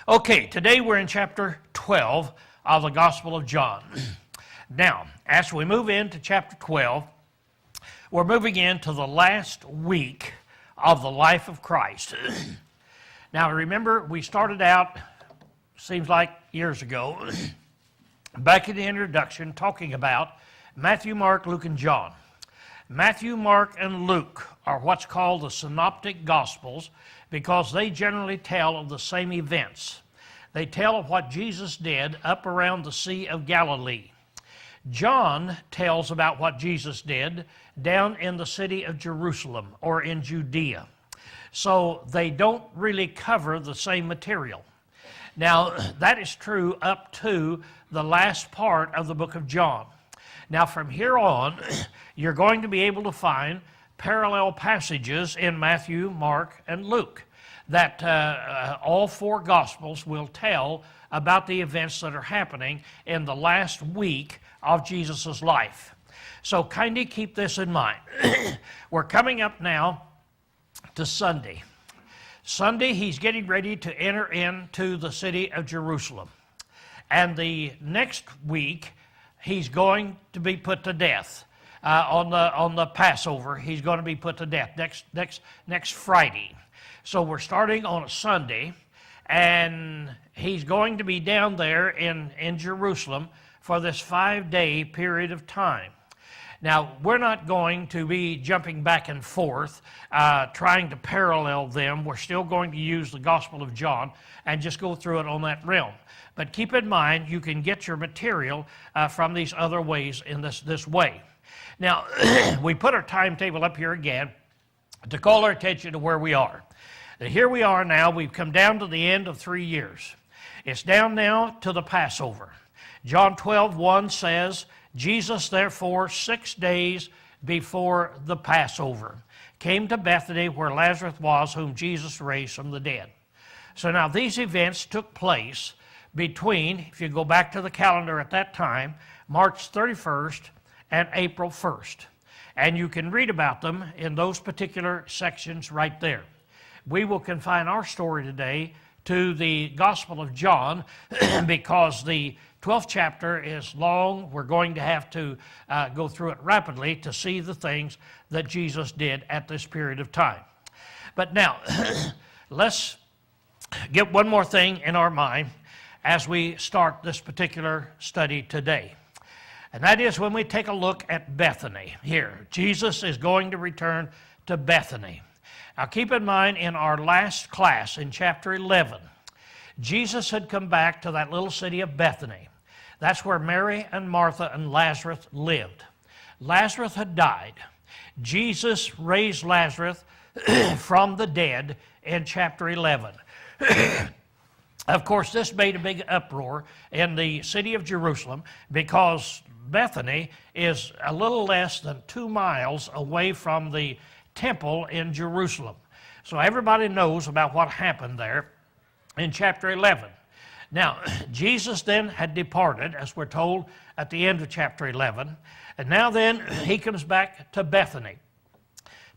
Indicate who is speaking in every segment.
Speaker 1: Okay, today we're in chapter 12 of the Gospel of John. Now, as we move into chapter 12, we're moving into the last week of the life of Christ. Now, remember, we started out, seems like years ago, back in the introduction, talking about Matthew, Mark, Luke, and John. Matthew, Mark, and Luke are what's called the Synoptic Gospels because they generally tell of the same events. They tell of what Jesus did up around the Sea of Galilee. John tells about what Jesus did down in the city of Jerusalem or in Judea. So they don't really cover the same material. Now, that is true up to the last part of the book of John. Now, from here on, you're going to be able to find parallel passages in Matthew, Mark, and Luke that all four Gospels will tell about the events that are happening in the last week of Jesus' life. So kind of keep this in mind. We're coming up now to Sunday. Sunday, he's getting ready to enter into the city of Jerusalem. And the next week, he's going to be put to death. On the Passover, he's going to be put to death next Friday. So we're starting on a Sunday, and he's going to be down there in Jerusalem for this 5-day period of time. Now, we're not going to be jumping back and forth, trying to parallel them. We're still going to use the Gospel of John and just go through it on that realm. But keep in mind, you can get your material from these other ways in this way. Now, we put our timetable up here again to call our attention to where we are. And here we are now. We've come down to the end of 3 years. It's down now to the Passover. John 12:1 says, Jesus, therefore, 6 days before the Passover, came to Bethany where Lazarus was, whom Jesus raised from the dead. So now these events took place between, if you go back to the calendar at that time, March 31st and April 1st. And you can read about them in those particular sections right there. We will confine our story today to the Gospel of John because the 12th chapter is long. We're going to have to go through it rapidly to see the things that Jesus did at this period of time. But now, let's get one more thing in our mind as we start this particular study today. And that is when we take a look at Bethany here. Jesus is going to return to Bethany. Now keep in mind, in our last class in chapter 11, Jesus had come back to that little city of Bethany. That's where Mary and Martha and Lazarus lived. Lazarus had died. Jesus raised Lazarus from the dead in chapter 11. Of course, this made a big uproar in the city of Jerusalem because Bethany is a little less than 2 miles away from the temple in Jerusalem. So everybody knows about what happened there in chapter 11. Now, Jesus then had departed, as we're told at the end of chapter 11, and now then he comes back to Bethany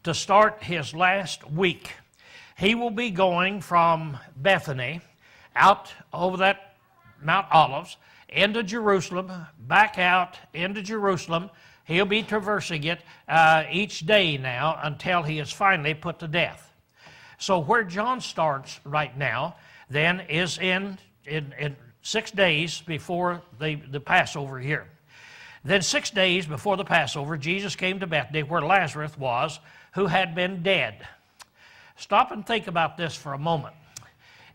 Speaker 1: to start his last week. He will be going from Bethany out over that Mount Olives into Jerusalem, back out into Jerusalem. He'll be traversing it each day now until he is finally put to death. So where John starts right now then is in 6 days before the Passover here. Then 6 days before the Passover, Jesus came to Bethany where Lazarus was, who had been dead. Stop and think about this for a moment.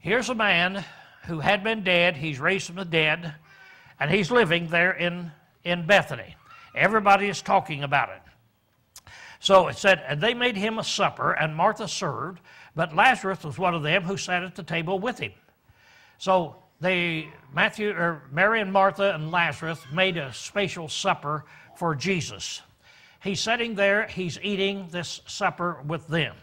Speaker 1: Here's a man who had been dead. He's raised from the dead, and he's living there in Bethany. Everybody is talking about it. So it said, and they made him a supper, and Martha served, but Lazarus was one of them who sat at the table with him. So Mary and Martha and Lazarus made a special supper for Jesus. He's sitting there, he's eating this supper with them.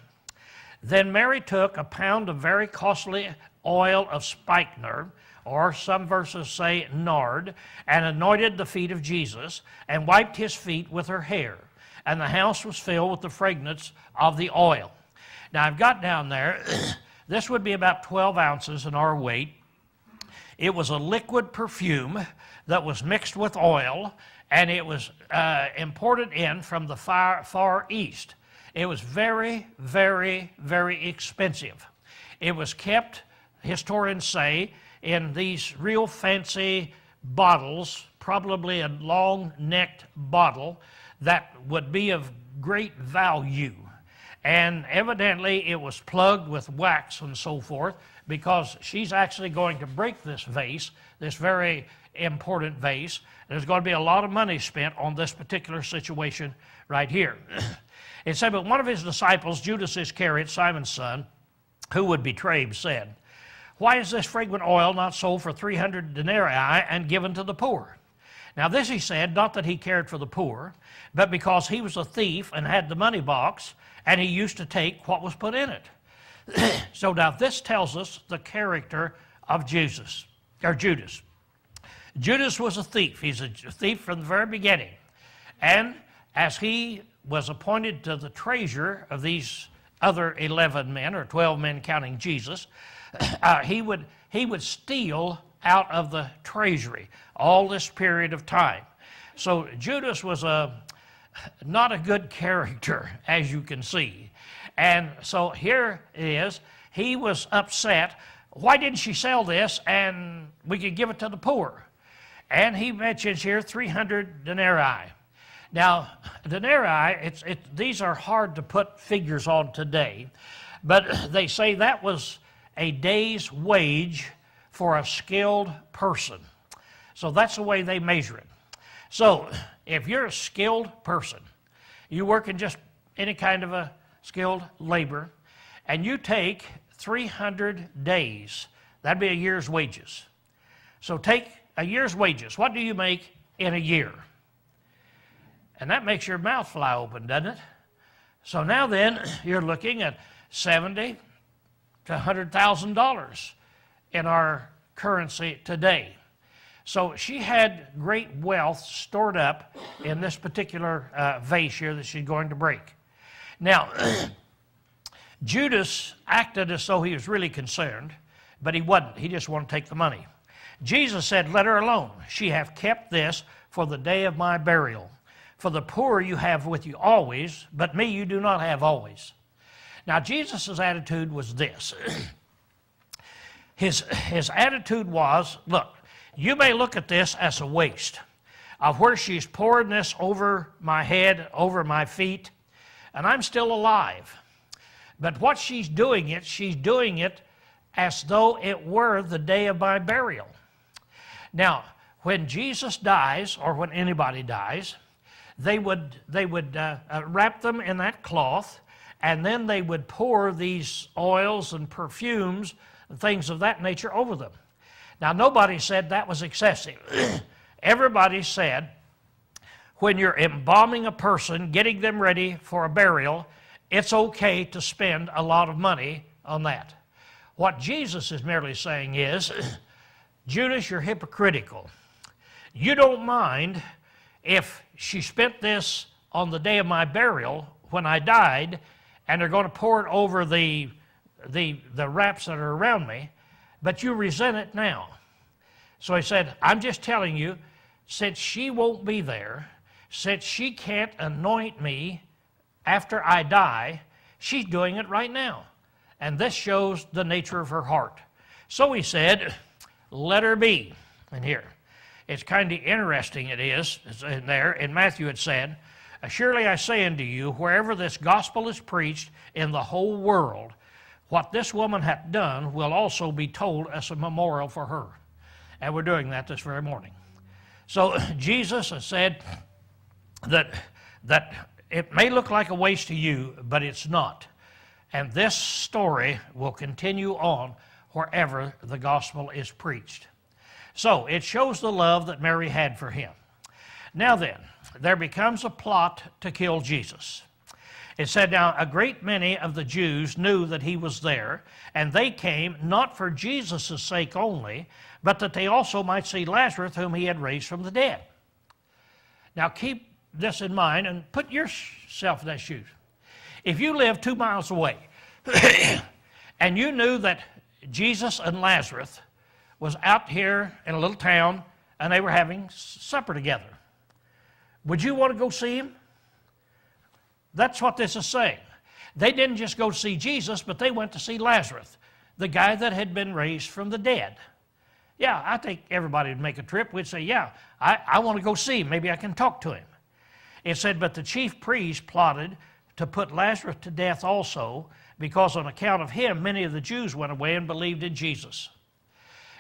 Speaker 1: Then Mary took a pound of very costly oil of spikenard, or some verses say nard, and anointed the feet of Jesus, and wiped his feet with her hair. And the house was filled with the fragrance of the oil. Now I've got down there, this would be about 12 ounces in our weight. It was a liquid perfume that was mixed with oil, and it was imported in from the far east. It was very, very, very expensive. It was kept, historians say, in these real fancy bottles, probably a long-necked bottle that would be of great value. And evidently it was plugged with wax and so forth, because she's actually going to break this vase, this very important vase. There's going to be a lot of money spent on this particular situation right here. It said, but one of his disciples, Judas Iscariot, Simon's son, who would betray him, said, why is this fragrant oil not sold for 300 denarii and given to the poor? Now this he said, not that he cared for the poor, but because he was a thief and had the money box, and he used to take what was put in it. So now this tells us the character of Judas. Judas was a thief. He's a thief from the very beginning. And as he was appointed to the treasurer of these other 11 men, or 12 men counting Jesus, he would steal out of the treasury all this period of time. So Judas was not a good character, as you can see. And so here it is. He was upset. Why didn't she sell this and we could give it to the poor? And he mentions here 300 denarii. Now, denarii, these are hard to put figures on today, but they say that was a day's wage for a skilled person. So that's the way they measure it. So if you're a skilled person, you work in just any kind of a skilled labor, and you take 300 days, that'd be a year's wages. So take a year's wages. What do you make in a year? And that makes your mouth fly open, doesn't it? So now then, you're looking at $70,000 to $100,000 in our currency today. So she had great wealth stored up in this particular vase here that she's going to break. Now, Judas acted as though he was really concerned, but he wasn't. He just wanted to take the money. Jesus said, let her alone. She hath kept this for the day of my burial. For the poor you have with you always, but me you do not have always. Now, Jesus' attitude was this. His attitude was, look, you may look at this as a waste of where she's pouring this over my head, over my feet, and I'm still alive. But what she's doing it as though it were the day of my burial. Now, when Jesus dies, or when anybody dies, they would wrap them in that cloth, and then they would pour these oils and perfumes and things of that nature over them. Now, nobody said that was excessive. Everybody said, when you're embalming a person, getting them ready for a burial, it's okay to spend a lot of money on that. What Jesus is merely saying is, Judas, you're hypocritical. You don't mind if she spent this on the day of my burial when I died, and they're going to pour it over the wraps that are around me, but you resent it now. So he said, I'm just telling you, since she won't be there, since she can't anoint me after I die, she's doing it right now. And this shows the nature of her heart. So he said, let her be. And here, it's kind of interesting it is, in there, in Matthew it said, surely I say unto you, wherever this gospel is preached in the whole world, what this woman hath done will also be told as a memorial for her. And we're doing that this very morning. So Jesus has said that it may look like a waste to you, but it's not. And this story will continue on wherever the gospel is preached. So it shows the love that Mary had for him. Now then, there becomes a plot to kill Jesus. It said, now a great many of the Jews knew that he was there, and they came not for Jesus' sake only, but that they also might see Lazarus, whom he had raised from the dead. Now keep this in mind and put yourself in that shoes. If you live 2 miles away and you knew that Jesus and Lazarus was out here in a little town, and they were having supper together. Would you want to go see him? That's what this is saying. They didn't just go see Jesus, but they went to see Lazarus, the guy that had been raised from the dead. Yeah, I think everybody would make a trip. We'd say, yeah, I want to go see him. Maybe I can talk to him. It said, but the chief priests plotted to put Lazarus to death also, because on account of him, many of the Jews went away and believed in Jesus.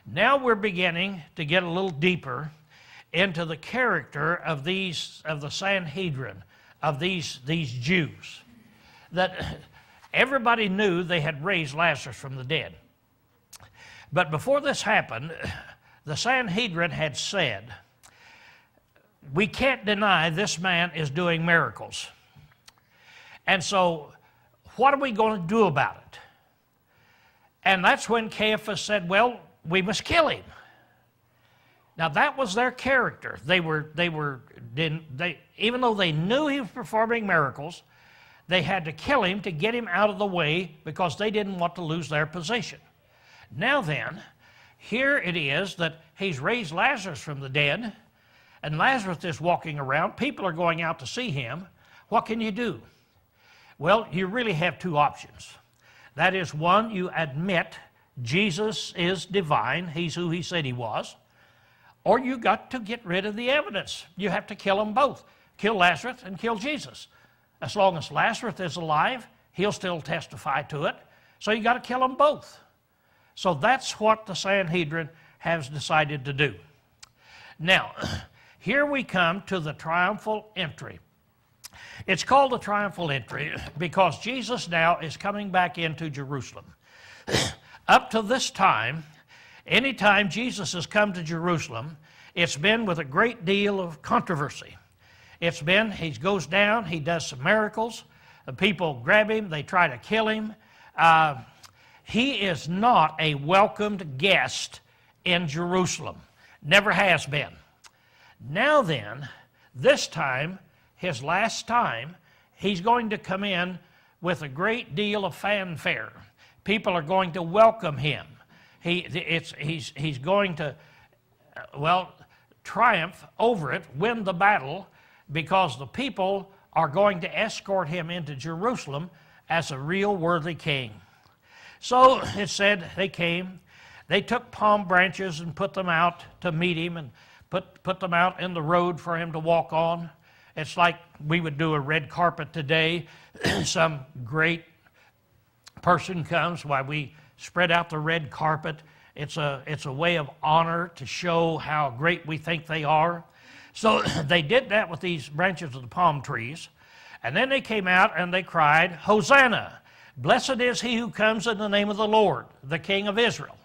Speaker 1: Now we're beginning to get a little deeper into the character of the Sanhedrin, of these Jews. That everybody knew they had raised Lazarus from the dead. But before this happened, the Sanhedrin had said, we can't deny this man is doing miracles. And so, what are we going to do about it? And that's when Caiaphas said, well, we must kill him. Now that was their character. Even though they knew he was performing miracles, they had to kill him to get him out of the way because they didn't want to lose their position. Now then, here it is that he's raised Lazarus from the dead, and Lazarus is walking around. People are going out to see him. What can you do? Well, you really have two options. That is, one, you admit Jesus is divine. He's who he said he was. Or you got to get rid of the evidence. You have to kill them both. Kill Lazarus and kill Jesus. As long as Lazarus is alive, he'll still testify to it. So you got to kill them both. So that's what the Sanhedrin has decided to do. Now, here we come to the triumphal entry. It's called the triumphal entry because Jesus now is coming back into Jerusalem. Up to this time, anytime Jesus has come to Jerusalem, it's been with a great deal of controversy. It's been, he goes down, he does some miracles, the people grab him, they try to kill him. He is not a welcomed guest in Jerusalem. Never has been. Now then, this time, his last time, he's going to come in with a great deal of fanfare. People are going to welcome him. He's going to, triumph over it, win the battle, because the people are going to escort him into Jerusalem as a real worthy king. So it said they came, they took palm branches and put them out to meet him and put them out in the road for him to walk on. It's like we would do a red carpet today. Some great person comes, why we spread out the red carpet. It's a way of honor to show how great we think they are. So they did that with these branches of the palm trees. And then they came out and they cried, Hosanna! Blessed is he who comes in the name of the Lord, the King of Israel.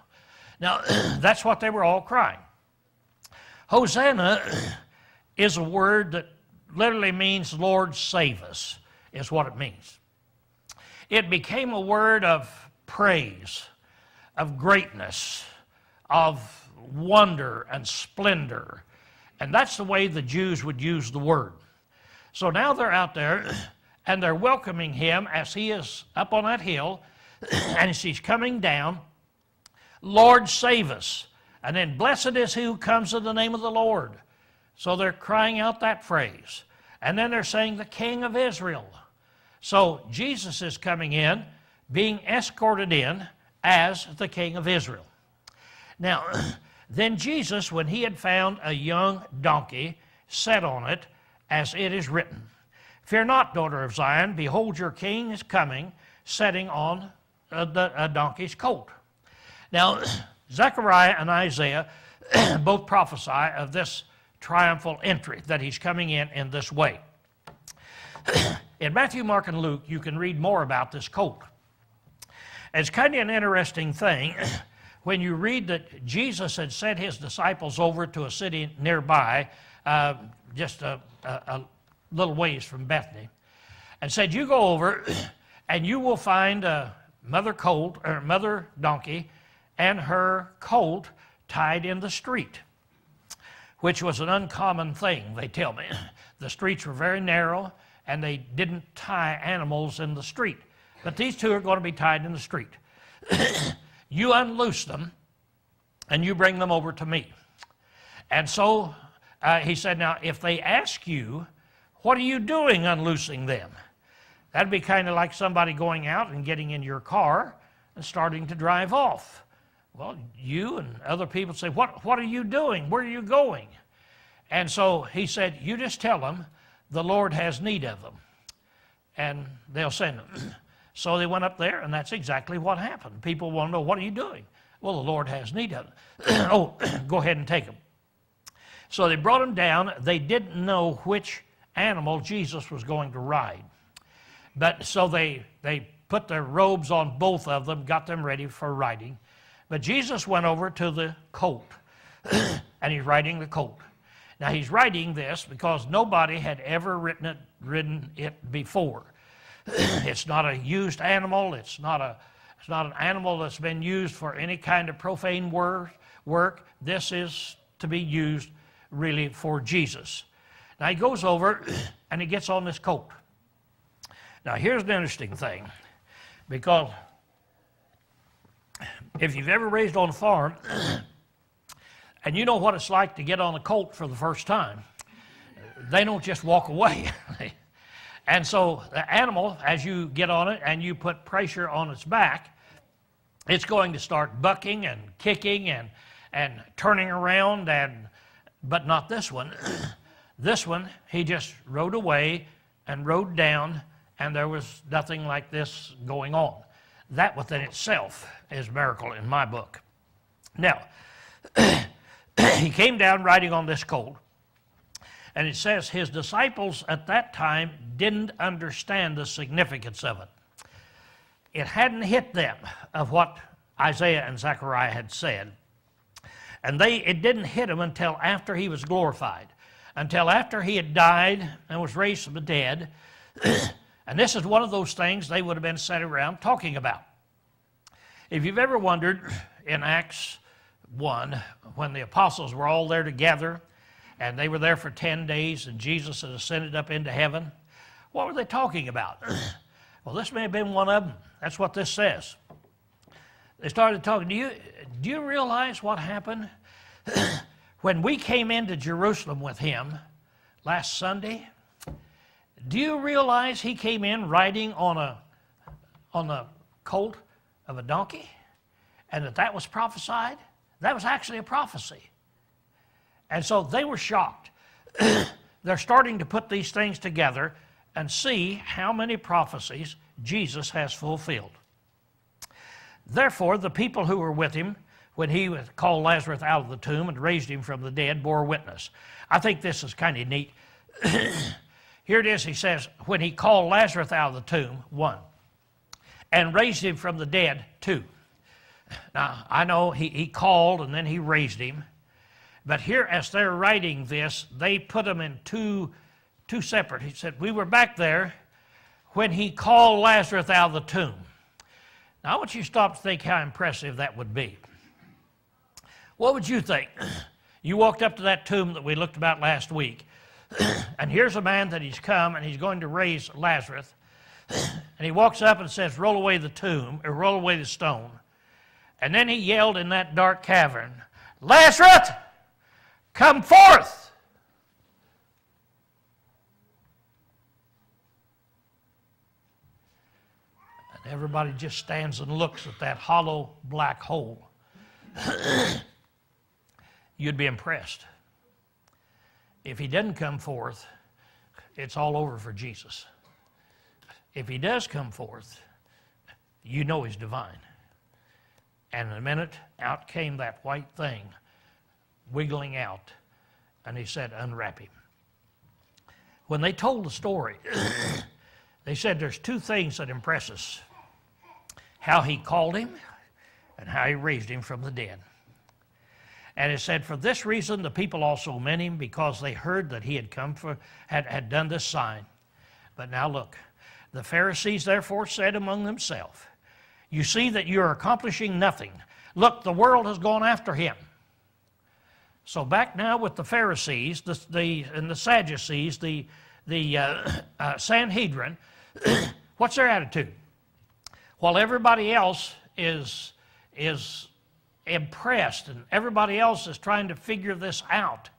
Speaker 1: Now, that's what they were all crying. Hosanna is a word that literally means Lord save us, is what it means. It became a word of praise, of greatness, of wonder and splendor. And that's the way the Jews would use the word. So now they're out there and they're welcoming him as he is up on that hill and as he's coming down. Lord save us. And then blessed is he who comes in the name of the Lord. So they're crying out that phrase. And then they're saying the King of Israel. So Jesus is coming in, being escorted in as the King of Israel. Now, then Jesus, when he had found a young donkey, sat on it, as it is written, Fear not, daughter of Zion, behold your king is coming, sitting on a donkey's colt. Now, Zechariah and Isaiah both prophesy of this triumphal entry, that he's coming in this way. In Matthew, Mark, and Luke, you can read more about this colt. It's kind of an interesting thing when you read that Jesus had sent his disciples over to a city nearby, just a little ways from Bethany, and said, you go over and you will find a mother donkey and her colt tied in the street, which was an uncommon thing, they tell me. The streets were very narrow and they didn't tie animals in the street. But these two are going to be tied in the street. You unloose them and you bring them over to me. And so he said, now, if they ask you, what are you doing unloosing them? That'd be kind of like somebody going out and getting in your car and starting to drive off. Well, you and other people say, what are you doing? Where are you going? And so he said, you just tell them the Lord has need of them, and they'll send them. So they went up there, and that's exactly what happened. People want to know, what are you doing? Well, the Lord has need of them. Oh, go ahead and take them. So they brought them down. They didn't know which animal Jesus was going to ride. But so they put their robes on both of them, got them ready for riding. But Jesus went over to the colt, and he's riding the colt. Now he's riding this because nobody had ever ridden it before. It's not a used animal. It's not an animal that's been used for any kind of profane work. This is to be used really for Jesus. Now he goes over and he gets on this colt. Now here's an interesting thing, because if you've ever raised on a farm and you know what it's like to get on a colt for the first time, they don't just walk away. And so the animal, as you get on it and you put pressure on its back, it's going to start bucking and kicking and turning around, but not this one. This one, he just rode away and rode down, and there was nothing like this going on. That within itself is a miracle in my book. Now, he came down riding on this colt, and it says his disciples at that time didn't understand the significance of it. It hadn't hit them of what Isaiah and Zechariah had said. And it didn't hit them until after he was glorified, until after he had died and was raised from the dead. And this is one of those things they would have been sat around talking about. If you've ever wondered in Acts 1, when the apostles were all there together, and they were there for 10 days, and Jesus had ascended up into heaven, what were they talking about? Well, this may have been one of them. That's what this says. They started talking. Do you realize what happened when we came into Jerusalem with him last Sunday? Do you realize he came in riding on the colt of a donkey, and that was prophesied? That was actually a prophecy. And so they were shocked. They're starting to put these things together and see how many prophecies Jesus has fulfilled. Therefore, the people who were with him when he called Lazarus out of the tomb and raised him from the dead bore witness. I think this is kind of neat. Here it is, he says, when he called Lazarus out of the tomb, 1, and raised him from the dead, 2. Now, I know he called and then he raised him. But here, as they're writing this, they put them in two separate. He said, we were back there when he called Lazarus out of the tomb. Now, I want you to stop to think how impressive that would be. What would you think? You walked up to that tomb that we looked about last week, and here's a man that he's come, and he's going to raise Lazarus, and he walks up and says, roll away the tomb, or roll away the stone. And then he yelled in that dark cavern, Lazarus, come forth! And everybody just stands and looks at that hollow black hole. You'd be impressed. If he doesn't come forth, it's all over for Jesus. If he does come forth, you know he's divine. And in a minute, out came that white thing, wiggling out, and he said, unwrap him. When they told the story, they said there's 2 things that impress us: how he called him and how he raised him from the dead. And it said, for this reason the people also meant him, because they heard that he had come had done this sign. But now look, the Pharisees therefore said among themselves, you see that you are accomplishing nothing. Look, the world has gone after him. So back now with the Pharisees and the Sadducees, the Sanhedrin, what's their attitude? While everybody else is impressed, and everybody else is trying to figure this out.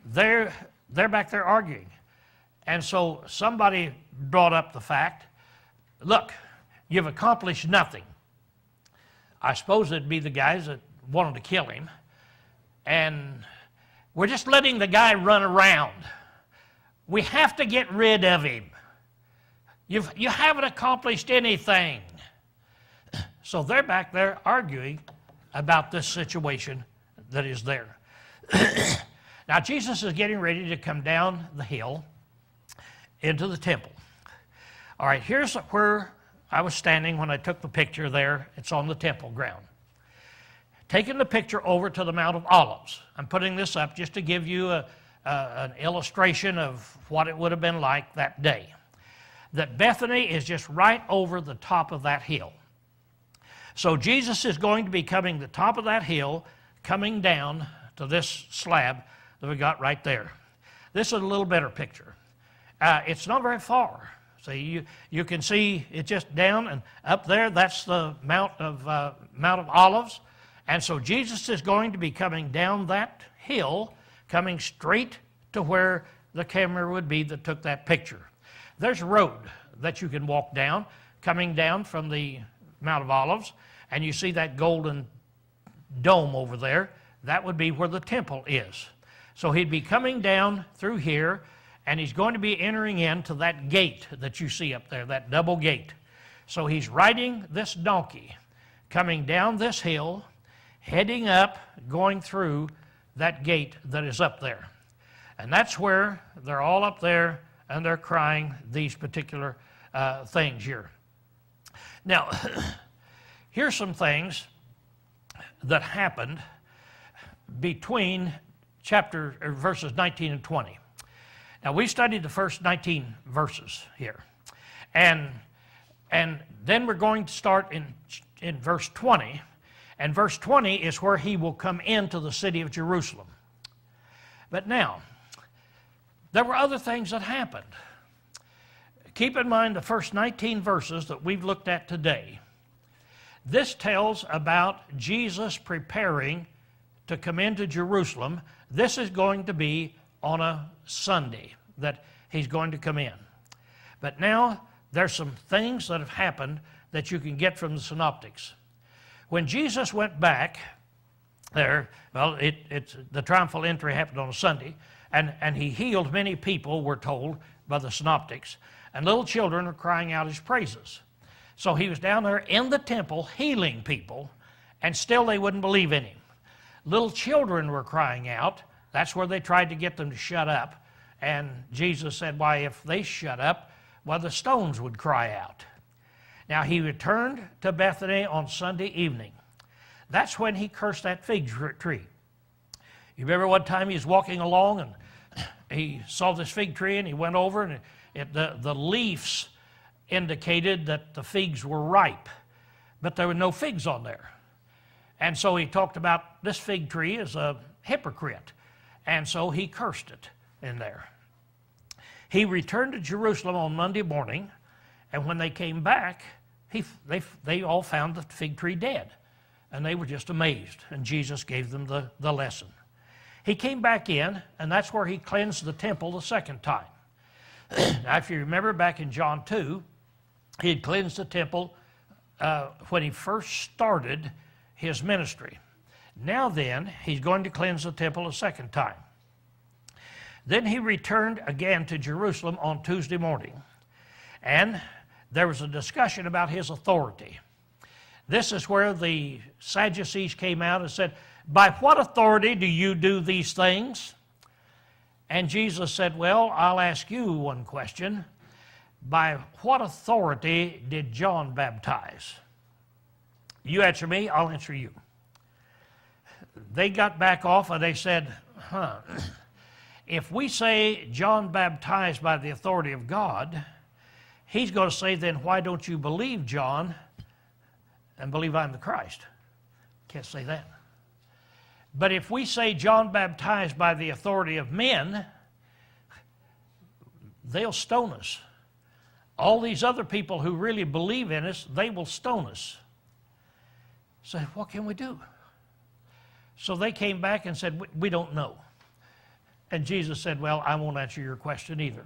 Speaker 1: They're back there arguing. And so somebody brought up the fact, look, you've accomplished nothing. I suppose it'd be the guys that wanted to kill him. And we're just letting the guy run around. We have to get rid of him. You haven't accomplished anything. So they're back there arguing about this situation that is there. Now Jesus is getting ready to come down the hill into the temple. All right, here's where I was standing when I took the picture there. It's on the temple ground. Taking the picture over to the Mount of Olives. I'm putting this up just to give you an illustration of what it would have been like that day. That Bethany is just right over the top of that hill. So Jesus is going to be coming the top of that hill, coming down to this slab that we got right there. This is a little better picture. It's not very far. See, you can see it just down and up there. That's the Mount of Olives. And so Jesus is going to be coming down that hill, coming straight to where the camera would be that took that picture. There's a road that you can walk down, coming down from the Mount of Olives, and you see that golden dome over there. That would be where the temple is. So he'd be coming down through here, and he's going to be entering into that gate that you see up there, that double gate. So he's riding this donkey, coming down this hill, heading up, going through that gate that is up there. And that's where they're all up there, and they're crying these particular things here. Now, here's some things that happened between verses 19 and 20. Now, we studied the first 19 verses here. And then we're going to start in verse 20. And verse 20 is where he will come into the city of Jerusalem. But now, there were other things that happened. Keep in mind the first 19 verses that we've looked at today. This tells about Jesus preparing to come into Jerusalem. This is going to be on a Sunday that he's going to come in. But now there's some things that have happened that you can get from the synoptics. When Jesus went back there, well, the triumphal entry happened on a Sunday, and he healed many people, we're told, by the synoptics, and little children are crying out his praises. So he was down there in the temple healing people, and still they wouldn't believe in him. Little children were crying out. That's where they tried to get them to shut up. And Jesus said, why, if they shut up, well, the stones would cry out. Now, he returned to Bethany on Sunday evening. That's when he cursed that fig tree. You remember one time he was walking along and he saw this fig tree and he went over and the leaves indicated that the figs were ripe, but there were no figs on there. And so he talked about this fig tree as a hypocrite. And so he cursed it in there. He returned to Jerusalem on Monday morning, and when they came back, they all found the fig tree dead. And they were just amazed, and Jesus gave them the lesson. He came back in, and that's where he cleansed the temple the second time. Now, if you remember back in John 2, he had cleansed the temple when he first started his ministry. Now then, he's going to cleanse the temple a second time. Then he returned again to Jerusalem on Tuesday morning, and there was a discussion about his authority. This is where the Sadducees came out and said, by what authority do you do these things? And Jesus said, well, I'll ask you one question. By what authority did John baptize? You answer me, I'll answer you. They got back off and they said, if we say John baptized by the authority of God, he's going to say, then why don't you believe John and believe I'm the Christ? Can't say that. But if we say John baptized by the authority of men, they'll stone us. All these other people who really believe in us, they will stone us. So what can we do? So they came back and said, we don't know. And Jesus said, well, I won't answer your question either.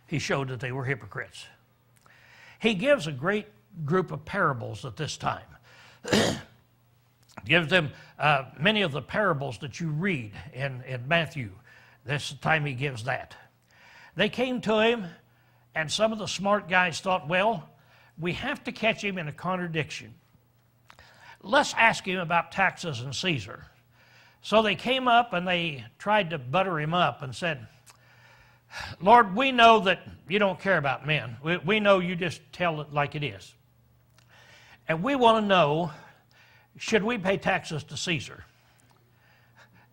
Speaker 1: He showed that they were hypocrites. He gives a great group of parables at this time. Gives them many of the parables that you read in Matthew. This is the time he gives that. They came to him, and some of the smart guys thought, well, we have to catch him in a contradiction. Let's ask him about taxes and Caesar. So they came up and they tried to butter him up and said, Lord, we know that you don't care about men. We know you just tell it like it is. And we want to know, should we pay taxes to Caesar?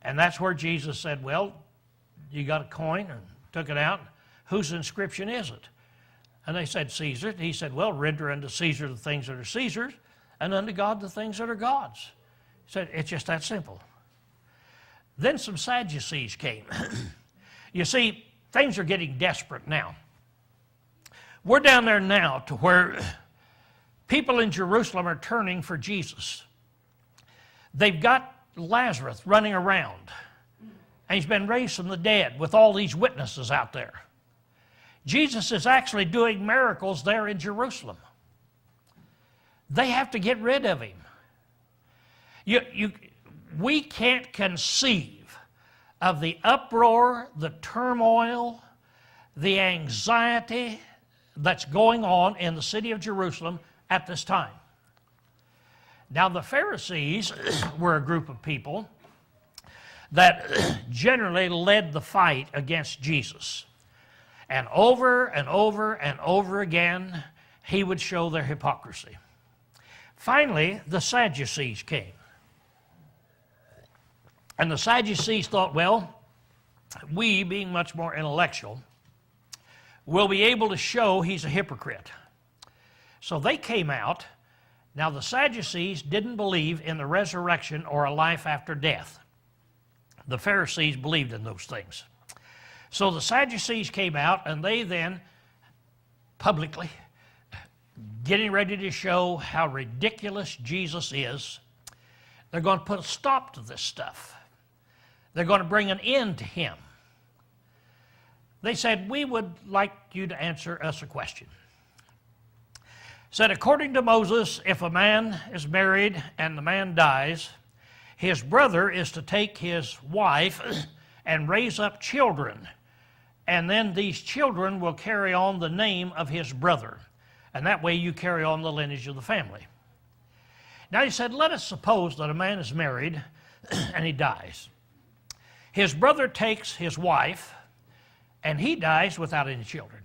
Speaker 1: And that's where Jesus said, well, you got a coin, and took it out. Whose inscription is it? And they said, Caesar. He said, well, render unto Caesar the things that are Caesar's, and unto God the things that are God's. He said, it's just that simple. Then some Sadducees came. You see, things are getting desperate now. We're down there now to where people in Jerusalem are turning for Jesus. They've got Lazarus running around, and he's been raised from the dead with all these witnesses out there. Jesus is actually doing miracles there in Jerusalem. They have to get rid of him. We can't conceive of the uproar, the turmoil, the anxiety that's going on in the city of Jerusalem at this time. Now, the Pharisees were a group of people that generally led the fight against Jesus. And over and over and over again, he would show their hypocrisy. Finally, the Sadducees came. And the Sadducees thought, well, we, being much more intellectual, will be able to show he's a hypocrite. So they came out. Now, the Sadducees didn't believe in the resurrection or a life after death. The Pharisees believed in those things. So the Sadducees came out, and they then publicly, getting ready to show how ridiculous Jesus is, they're going to put a stop to this stuff. They're going to bring an end to him. They said, we would like you to answer us a question. Said, according to Moses, if a man is married and the man dies, his brother is to take his wife and raise up children, and then these children will carry on the name of his brother. And that way you carry on the lineage of the family. Now he said, let us suppose that a man is married and he dies. His brother takes his wife and he dies without any children.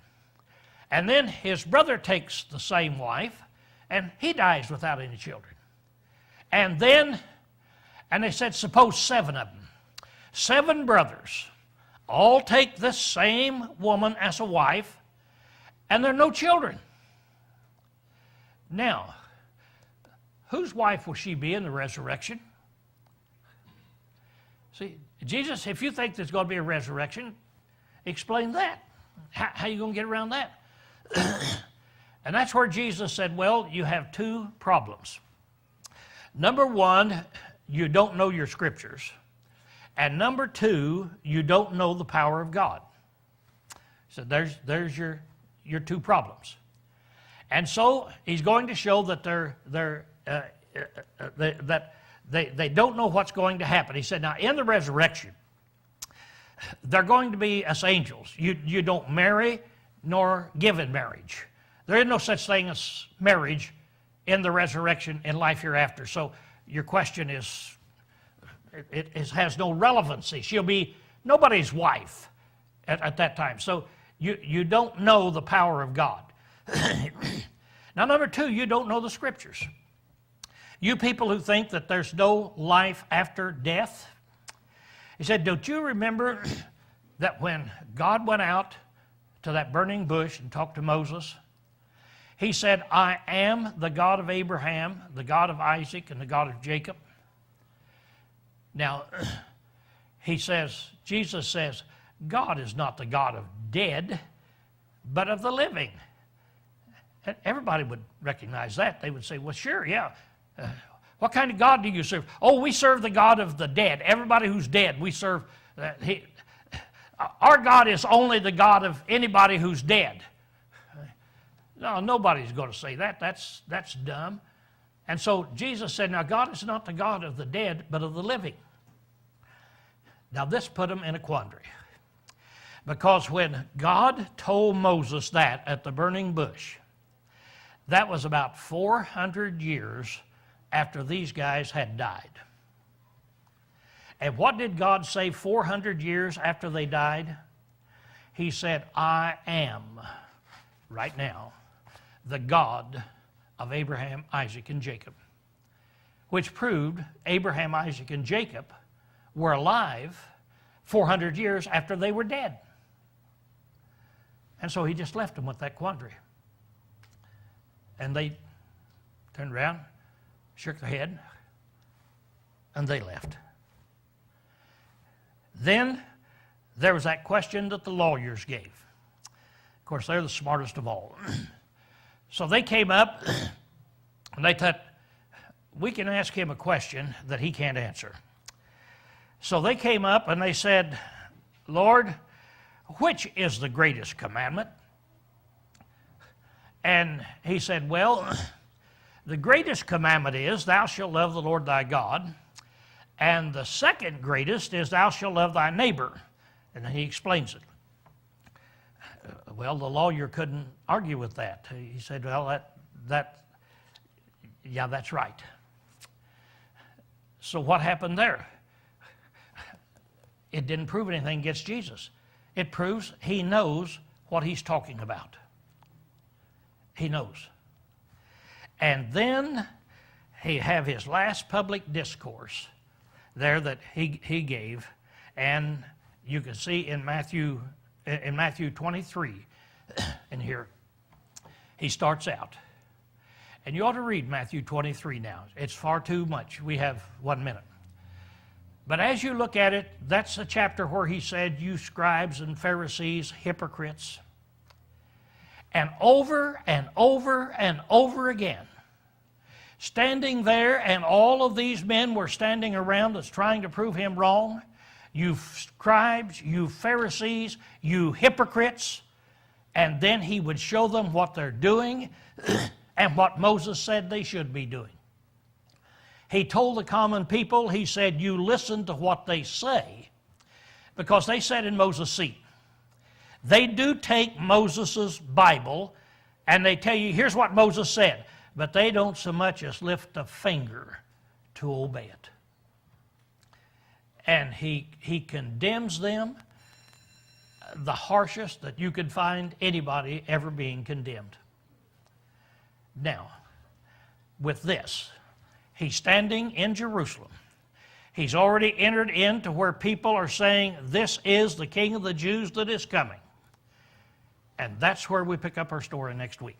Speaker 1: And then his brother takes the same wife and he dies without any children. And they said, suppose 7 of them. 7 brothers all take the same woman as a wife, and there are no children. Now, whose wife will she be in the resurrection? See, Jesus, if you think there's going to be a resurrection, explain that. How are you going to get around that? And that's where Jesus said, well, you have 2 problems. Number 1, you don't know your scriptures. And number 2, you don't know the power of God. So there's your 2 problems. And so he's going to show that they don't know what's going to happen. He said, now in the resurrection, they're going to be as angels. You don't marry nor give in marriage. There is no such thing as marriage in the resurrection in life hereafter. So your question is, it has no relevancy. She'll be nobody's wife at that time. So you don't know the power of God. Now, number 2, you don't know the scriptures. You people who think that there's no life after death. He said, don't you remember that when God went out to that burning bush and talked to Moses, he said, I am the God of Abraham, the God of Isaac, and the God of Jacob. Now, Jesus says, God is not the God of dead, but of the living. And everybody would recognize that. They would say, well, sure, yeah. What kind of God do you serve? Oh, we serve the God of the dead. Everybody who's dead, we serve. Our God is only the God of anybody who's dead. No, nobody's going to say that. That's dumb. And so Jesus said, now God is not the God of the dead, but of the living. Now this put him in a quandary. Because when God told Moses that at the burning bush, that was about 400 years after these guys had died. And what did God say 400 years after they died? He said, I am, right now, the God of Abraham, Isaac, and Jacob. Which proved Abraham, Isaac, and Jacob were alive 400 years after they were dead. And so he just left them with that quandary. And they turned around, shook their head, and they left. Then there was that question that the lawyers gave. Of course, they're the smartest of all. So they came up, and they thought, we can ask him a question that he can't answer. So they came up and they said, Lord, which is the greatest commandment? And he said, well, the greatest commandment is, thou shalt love the Lord thy God. And the second greatest is, thou shalt love thy neighbor. And then he explains it. Well, the lawyer couldn't argue with that. He said, well, yeah, that's right. So what happened there? It didn't prove anything against Jesus. It proves he knows what he's talking about. He knows. And then he have his last public discourse there that he gave, and you can see in Matthew 23, in here, he starts out. And you ought to read Matthew 23 now. It's far too much. We have 1 minute. But as you look at it, that's the chapter where he said, you scribes and Pharisees, hypocrites. And over and over and over again, standing there, and all of these men were standing around us trying to prove him wrong. You scribes, you Pharisees, you hypocrites. And then he would show them what they're doing and what Moses said they should be doing. He told the common people, he said, you listen to what they say, because they sat in Moses' seat. They do take Moses' Bible and they tell you, here's what Moses said, but they don't so much as lift a finger to obey it. And he condemns them the harshest that you could find anybody ever being condemned. Now, with this, he's standing in Jerusalem. He's already entered into where people are saying, this is the King of the Jews that is coming. And that's where we pick up our story next week.